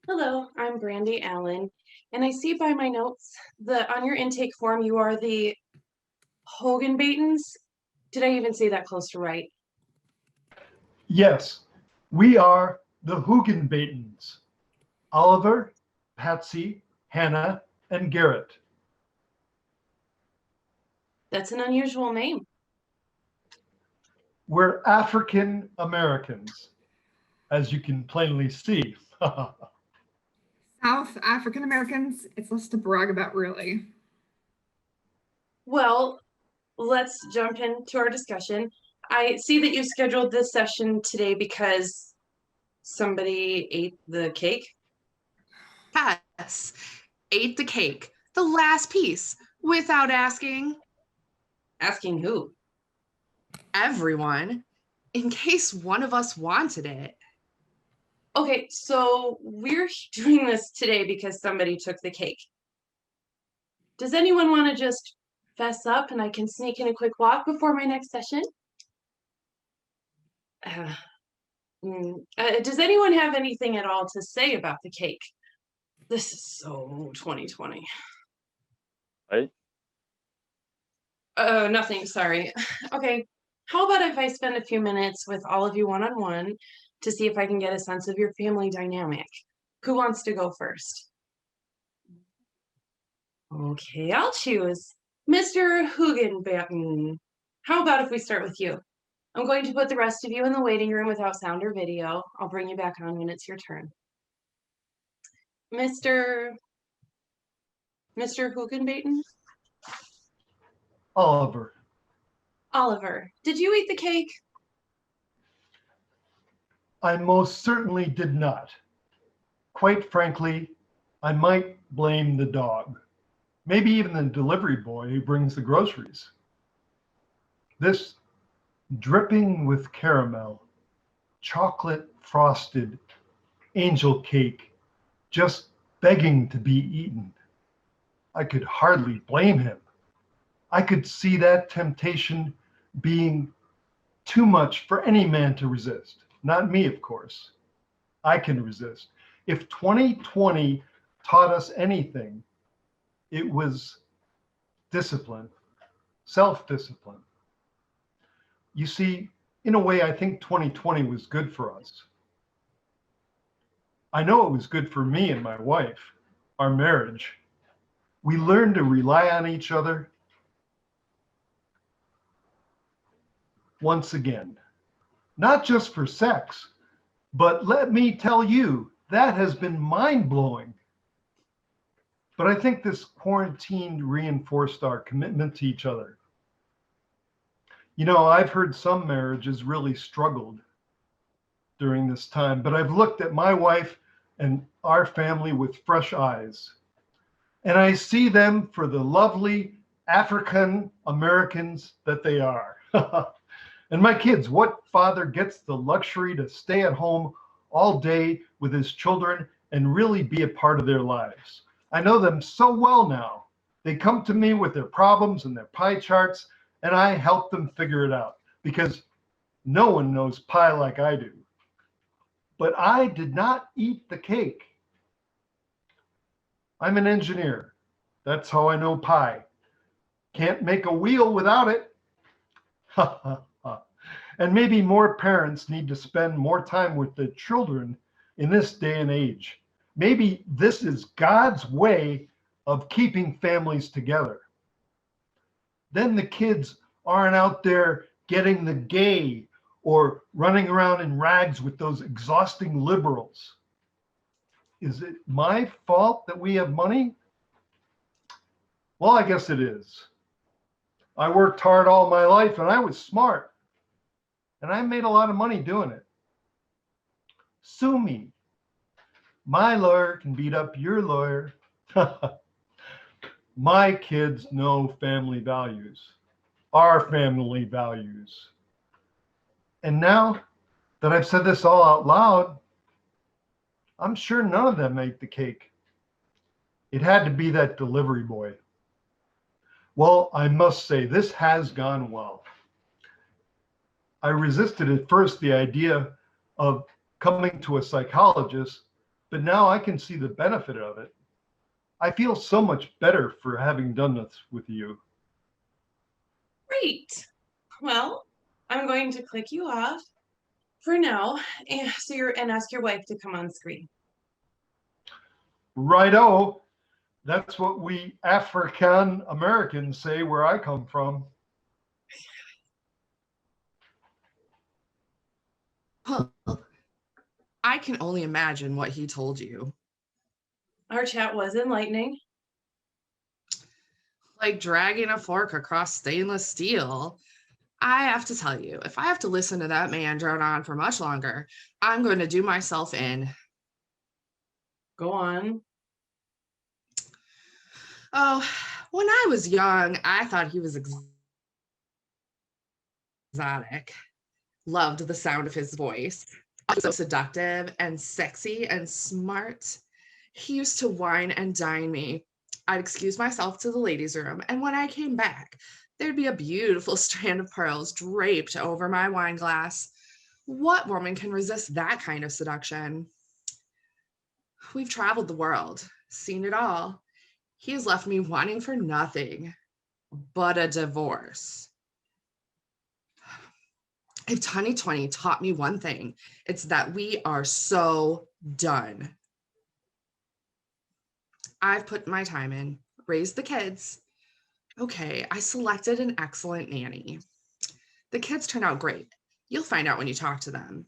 Hello, I'm Brandy Allen, and I see by my notes that on your intake form you are the Hogan Batons. Did I even say that close to right? Yes, we are the Hugenbatens. Oliver, Patsy, Hannah, and Garrett. That's an unusual name. We're African Americans, as you can plainly see. South African Americans, it's less to brag about, really. Well, let's jump into our discussion. I see that you scheduled this session today because somebody ate the cake. Yes, ate the cake, the last piece, without asking Asking who? everyone, in case one of us wanted it. Okay, so we're doing this today because somebody took the cake. Does anyone want to just fess up and I can sneak in a quick walk before my next session? Uh, does anyone have anything at all to say about the cake? This is so 2020. Right? Nothing, sorry. Okay, how about if I spend a few minutes with all of you one-on-one to see if I can get a sense of your family dynamic? Who wants to go first? Okay, I'll choose. Mr. Hugenbatten. How about if we start with you? I'm going to put the rest of you in the waiting room without sound or video. I'll bring you back on when it's your turn. Mr. Hugenbatten? Oliver, Oliver, did you eat the cake? I most certainly did not. Quite frankly, I might blame the dog, maybe even the delivery boy who brings the groceries. This dripping with caramel, chocolate frosted angel cake, just begging to be eaten. I could hardly blame him. I could see that temptation being too much for any man to resist. Not me, of course. I can resist. If 2020 taught us anything, it was discipline, self-discipline. You see, in a way, I think 2020 was good for us. I know it was good for me and my wife, our marriage. We learned to rely on each other once again, not just for sex, but let me tell you, that has been mind-blowing. But I think this quarantine reinforced our commitment to each other. You know, I've heard some marriages really struggled during this time, but I've looked at my wife and our family with fresh eyes. And I see them for the lovely African Americans that they are. And my kids, what father gets the luxury to stay at home all day with his children and really be a part of their lives? I know them so well now. They come to me with their problems and their pie charts, and I help them figure it out because no one knows pie like I do. But I did not eat the cake. I'm an engineer. That's how I know pie. Can't make a wheel without it. And maybe more parents need to spend more time with their children in this day and age. Maybe this is God's way of keeping families together. Then the kids aren't out there getting the gay or running around in rags with those exhausting liberals. Is it my fault that we have money? Well, I guess it is. I worked hard all my life and I was smart. And I made a lot of money doing it. Sue me. My lawyer can beat up your lawyer. My kids know family values, our family values. And now that I've said this all out loud, I'm sure none of them ate the cake. It had to be that delivery boy. Well, I must say, this has gone well. I resisted at first the idea of coming to a psychologist, but now I can see the benefit of it. I feel so much better for having done this with you. Great. Well, I'm going to click you off for now, and ask your wife to come on screen. Righto. That's what we African Americans say where I come from. Well, I can only imagine what he told you. Our chat was enlightening. Like dragging a fork across stainless steel. I have to tell you, if I have to listen to that man drone on for much longer, I'm going to do myself in. Go on. Oh, when I was young, I thought he was exotic. Loved the sound of his voice. So seductive and sexy and smart. He used to wine and dine me. I'd excuse myself to the ladies' room, and when I came back, there'd be a beautiful strand of pearls draped over my wine glass. What woman can resist that kind of seduction? We've traveled the world, seen it all. He has left me wanting for nothing but a divorce. If 2020 taught me one thing, it's that we are so done. I've put my time in, raised the kids. Okay, I selected an excellent nanny. The kids turn out great. You'll find out when you talk to them.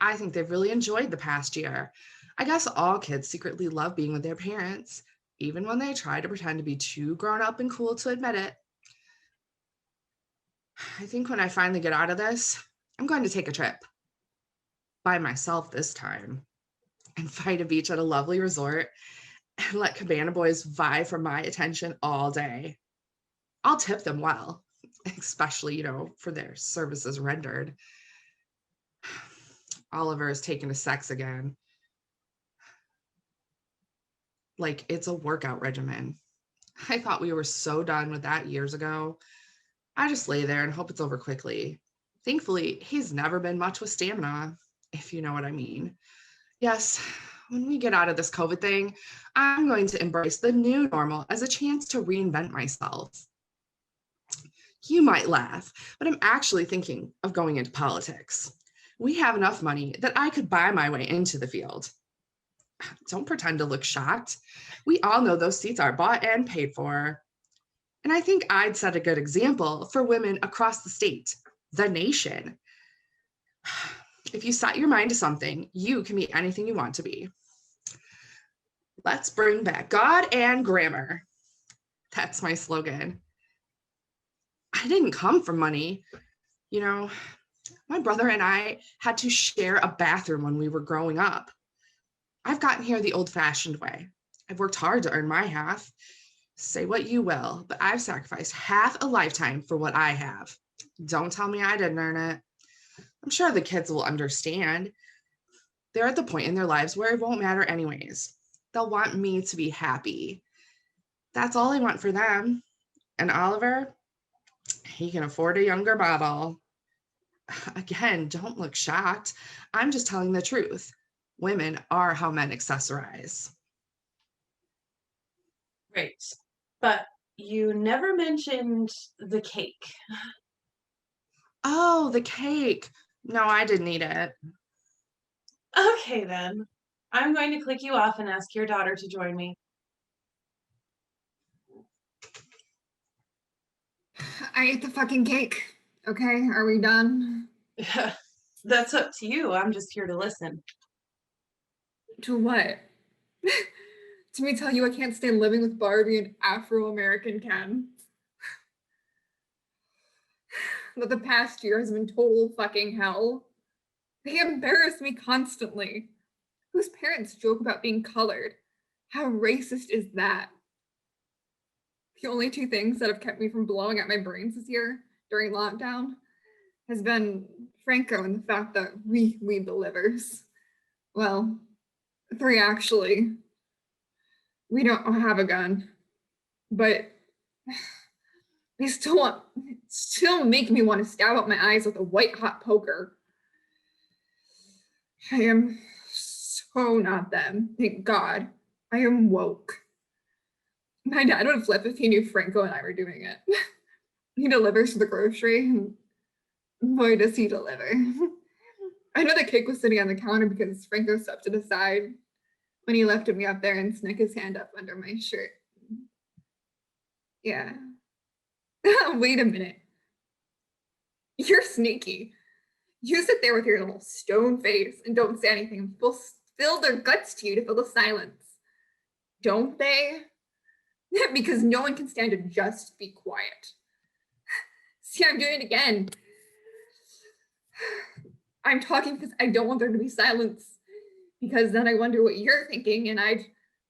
I think they've really enjoyed the past year. I guess all kids secretly love being with their parents, even when they try to pretend to be too grown up and cool to admit it. I think when I finally get out of this, I'm going to take a trip. By myself this time. And find a beach at a lovely resort and let cabana boys vie for my attention all day. I'll tip them well, especially, for their services rendered. Oliver is taken to sex again. Like it's a workout regimen. I thought we were so done with that years ago. I just lay there and hope it's over quickly. Thankfully, he's never been much with stamina, if you know what I mean. Yes, when we get out of this COVID thing, I'm going to embrace the new normal as a chance to reinvent myself. You might laugh, but I'm actually thinking of going into politics. We have enough money that I could buy my way into the field. Don't pretend to look shocked. We all know those seats are bought and paid for. And I think I'd set a good example for women across the state, the nation. If you set your mind to something, you can be anything you want to be. Let's bring back God and grammar. That's my slogan. I didn't come from money. My brother and I had to share a bathroom when we were growing up. I've gotten here the old-fashioned way. I've worked hard to earn my half. Say what you will, but I've sacrificed half a lifetime for what I have. Don't tell me I didn't earn it. I'm sure the kids will understand. They're at the point in their lives where it won't matter anyways. They'll want me to be happy. That's all I want for them. And Oliver, he can afford a younger model. Again, don't look shocked. I'm just telling the truth. Women are how men accessorize. Great. But you never mentioned the cake. Oh, the cake. No, I didn't eat it. Okay, then. I'm going to click you off and ask your daughter to join me. I ate the fucking cake. Okay, are we done? That's up to you. I'm just here to listen. To what? To me tell you I can't stand living with Barbie and Afro-American Ken. That the past year has been total fucking hell. They embarrass me constantly. Whose parents joke about being colored? How racist is that? The only two things that have kept me from blowing out my brains this year during lockdown has been Franco and the fact that we delivers. Well, 3 actually. We don't have a gun, but they still make me want to stab out my eyes with a white hot poker. I am Oh, not them. Thank God. I am woke. My dad would flip if he knew Franco and I were doing it. He delivers to the grocery, and boy, does he deliver. I know the cake was sitting on the counter because Franco stepped it aside when he lifted me up there and snuck his hand up under my shirt. Yeah. Wait a minute. You're sneaky. You sit there with your little stone face and don't say anything, and people spill their guts to you to fill the silence. Don't they? Because no one can stand to just be quiet. See, I'm doing it again. I'm talking because I don't want there to be silence, because then I wonder what you're thinking, and I'd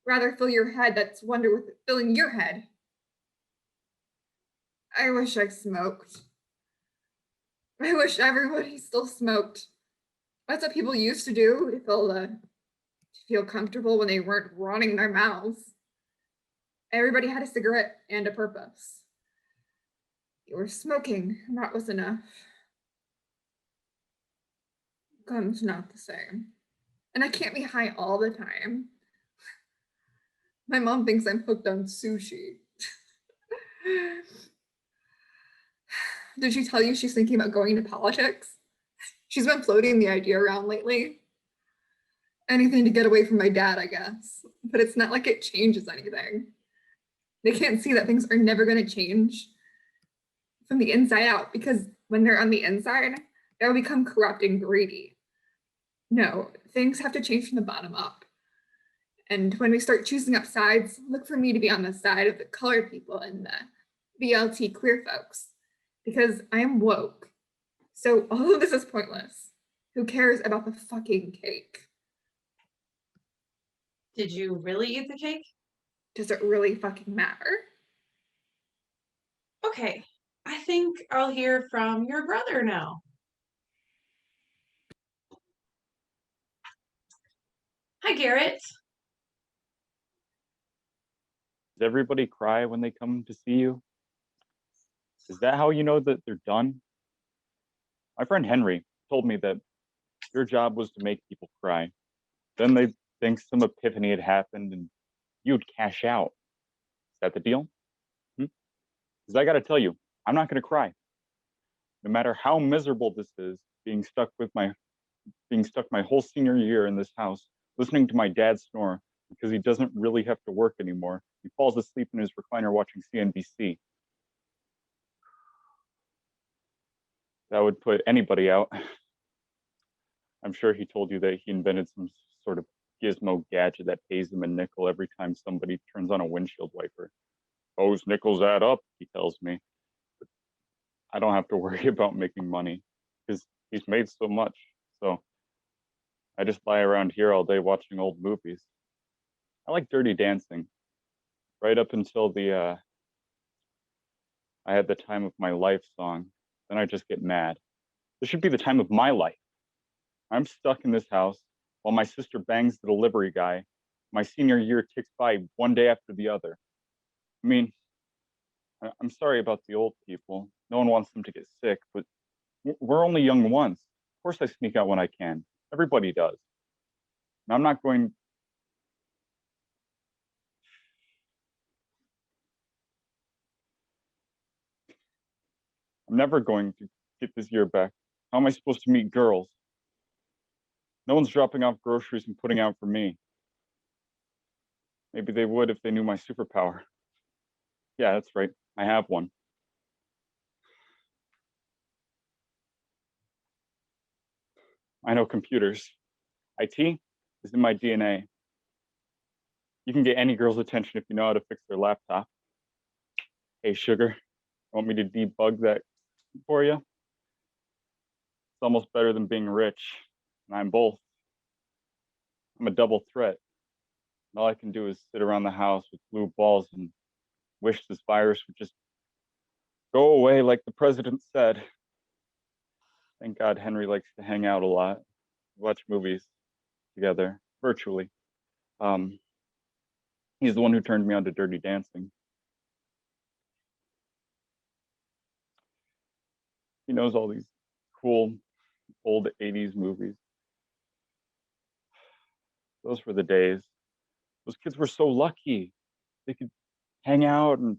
rather fill your head that's wonder with filling your head. I wish I smoked. I wish everybody still smoked. That's what people used to do to feel comfortable when they weren't running their mouths. Everybody had a cigarette and a purpose. You were smoking, and that was enough. Gum's not the same. And I can't be high all the time. My mom thinks I'm hooked on sushi. Did she tell you she's thinking about going into politics? She's been floating the idea around lately. Anything to get away from my dad, I guess. But it's not like it changes anything. They can't see that things are never going to change from the inside out, because when they're on the inside, they'll become corrupt and greedy. No, things have to change from the bottom up. And when we start choosing up sides, look for me to be on the side of the colored people and the BLT queer folks, because I am woke. So all of this is pointless. Who cares about the fucking cake? Did you really eat the cake? Does it really fucking matter? Okay, I think I'll hear from your brother now. Hi, Garrett. Does everybody cry when they come to see you? Is that how you know that they're done? My friend Henry told me that your job was to make people cry. Then they think some epiphany had happened and you'd cash out. Is that the deal? Because I got to tell you, I'm not going to cry. No matter how miserable this is, being stuck my whole senior year in this house, listening to my dad snore because he doesn't really have to work anymore. He falls asleep in his recliner watching CNBC. That would put anybody out. I'm sure he told you that he invented some sort of gizmo gadget that pays him a nickel every time somebody turns on a windshield wiper. Those nickels add up, he tells me. But I don't have to worry about making money because he's made so much. So I just lie around here all day watching old movies. I like Dirty Dancing. Right up until I had the time of my life song. Then I just get mad. This should be the time of my life. I'm stuck in this house while my sister bangs the delivery guy. My senior year ticks by one day after the other. I mean, I'm sorry about the old people. No one wants them to get sick, but we're only young once. Of course I sneak out when I can. Everybody does. And I'm never going to get this year back. How am I supposed to meet girls? No one's dropping off groceries and putting out for me. Maybe they would if they knew my superpower. Yeah, that's right. I have one. I know computers. IT is in my DNA. You can get any girl's attention if you know how to fix their laptop. Hey, sugar, want me to debug that for you? It's almost better than being rich, and I'm both. I'm a double threat. All I can do is sit around the house with blue balls and wish this virus would just go away like the president said. Thank God Henry likes to hang out a lot, watch movies together, virtually. He's the one who turned me on to Dirty Dancing. He knows all these cool old 80s movies. Those were the days. Those kids were so lucky. They could hang out and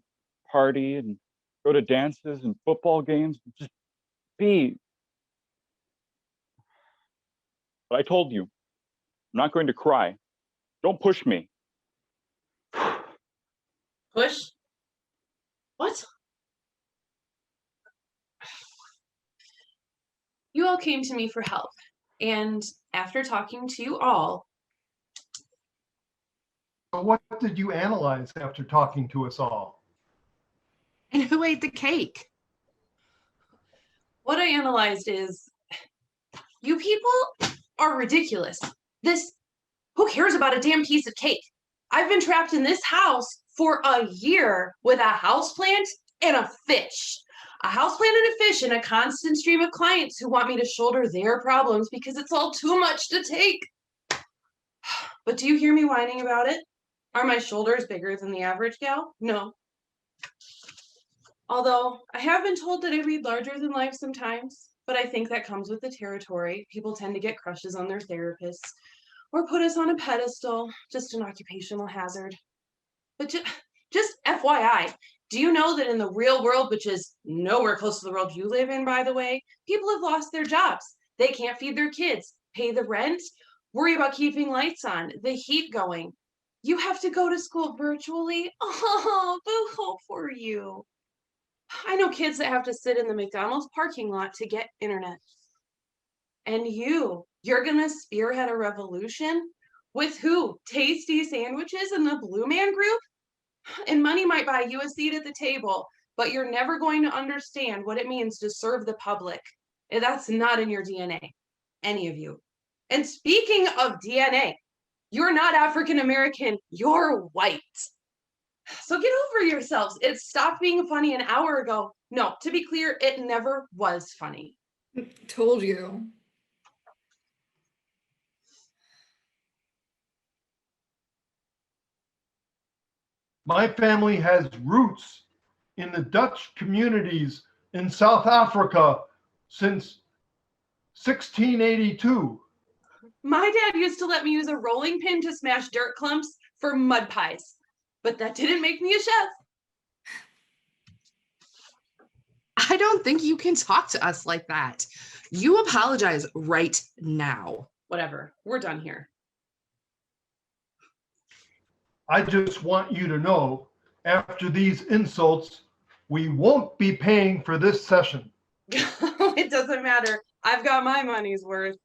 party and go to dances and football games and just be. But I told you, I'm not going to cry. Don't push me. Push? What? You all came to me for help. And after talking to you all, What did you analyze after talking to us all? And who ate the cake? what I analyzed is you people are ridiculous. Who cares about a damn piece of cake? I've been trapped in this house for a year with a houseplant and a fish. A houseplant and a fish and a constant stream of clients who want me to shoulder their problems because it's all too much to take. But do you hear me whining about it? Are my shoulders bigger than the average gal? No. Although I have been told that I read larger than life sometimes, but I think that comes with the territory. People tend to get crushes on their therapists or put us on a pedestal, just an occupational hazard. But just FYI, do you know that in the real world, which is nowhere close to the world you live in, by the way, people have lost their jobs. They can't feed their kids, pay the rent, worry about keeping lights on, the heat going. You have to go to school virtually. Oh, boo-hoo for you. I know kids that have to sit in the McDonald's parking lot to get internet. And you're gonna spearhead a revolution? With who? Tasty sandwiches and the Blue Man Group? And money might buy you a seat at the table, but you're never going to understand what it means to serve the public. And that's not in your DNA, any of you. And speaking of DNA, you're not African American, you're white. So get over yourselves. It stopped being funny an hour ago. No, to be clear, it never was funny. Told you. My family has roots in the Dutch communities in South Africa since 1682. My dad used to let me use a rolling pin to smash dirt clumps for mud pies, but that didn't make me a chef. I don't think you can talk to us like that. You apologize right now. Whatever, we're done here. I just want you to know, after these insults, we won't be paying for this session. It doesn't matter. I've got my money's worth.